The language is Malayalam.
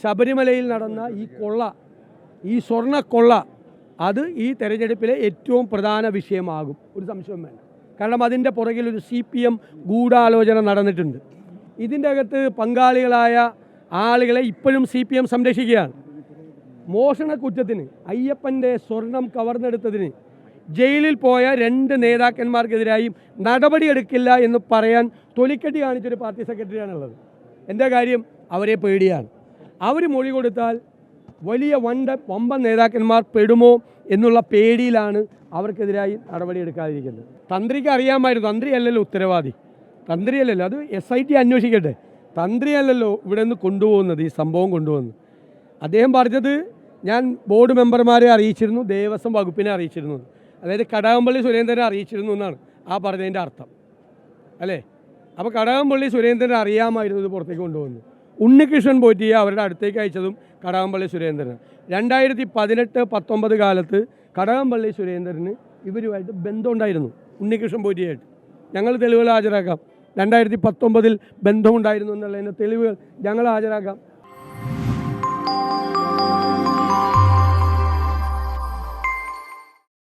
ശബരിമലയിൽ നടന്ന ഈ കൊള്ള, ഈ സ്വർണ്ണക്കൊള്ള, അത് ഈ തെരഞ്ഞെടുപ്പിലെ ഏറ്റവും പ്രധാന വിഷയമാകും, ഒരു സംശയം വേണ്ട. കാരണം അതിൻ്റെ പുറകിൽ ഒരു CPM ഗൂഢാലോചന നടന്നിട്ടുണ്ട്. ഇതിൻ്റെ അകത്ത് പങ്കാളികളായ ആളുകളെ ഇപ്പോഴും CPM സംരക്ഷിക്കുകയാണ്. മോഷണക്കുറ്റത്തിന്, അയ്യപ്പൻ്റെ സ്വർണം കവർന്നെടുത്തതിന് ജയിലിൽ പോയ 2 നേതാക്കന്മാർക്കെതിരായും നടപടിയെടുക്കില്ല എന്ന് പറയാൻ തൊലിക്കെട്ടി കാണിച്ചൊരു പാർട്ടി സെക്രട്ടറിയാണുള്ളത്. എന്താ കാര്യം? അവരെ പേടിയാണ്. അവർ മൊഴി കൊടുത്താൽ വലിയ വമ്പൻ നേതാക്കന്മാർ പെടുമോ എന്നുള്ള പേടിയിലാണ് അവർക്കെതിരായി നടപടിയെടുക്കാതിരിക്കുന്നത്. തന്ത്രിക്ക് അറിയാമായിരുന്നു, തന്ത്രിയല്ലല്ലോ ഉത്തരവാദി, തന്ത്രിയല്ലല്ലോ, അത് SIT അന്വേഷിക്കട്ടെ. തന്ത്രിയല്ലല്ലോ ഇവിടെ നിന്ന് കൊണ്ടുപോകുന്നത്, ഈ സംഭവം കൊണ്ടുപോകുന്നത്. അദ്ദേഹം പറഞ്ഞത് ഞാൻ ബോർഡ് മെമ്പർമാരെ അറിയിച്ചിരുന്നു, ദേവസ്വം വകുപ്പിനെ അറിയിച്ചിരുന്നു, അതായത് കടകംപള്ളി സുരേന്ദ്രനെ അറിയിച്ചിരുന്നു എന്നാണ് ആ പറഞ്ഞതിൻ്റെ അർത്ഥം, അല്ലേ? അപ്പോൾ കടകംപള്ളി സുരേന്ദ്രനെ അറിയാമായിരുന്നു ഇത് പുറത്തേക്ക് കൊണ്ടുപോകുന്നത്. ഉണ്ണികൃഷ്ണൻ പോറ്റിയെ അവരുടെ അടുത്തേക്ക് അയച്ചതും കടകംപള്ളി സുരേന്ദ്രനാണ്. 2018-19 കാലത്ത് കടകംപള്ളി സുരേന്ദ്രന് ഇവരുമായിട്ട് ബന്ധമുണ്ടായിരുന്നു, ഉണ്ണികൃഷ്ണൻ പോറ്റിയായിട്ട്. ഞങ്ങൾ തെളിവുകൾ ഹാജരാക്കാം. 2019 ബന്ധമുണ്ടായിരുന്നു എന്നുള്ളതിൻ്റെ തെളിവുകൾ ഞങ്ങൾ ഹാജരാക്കാം.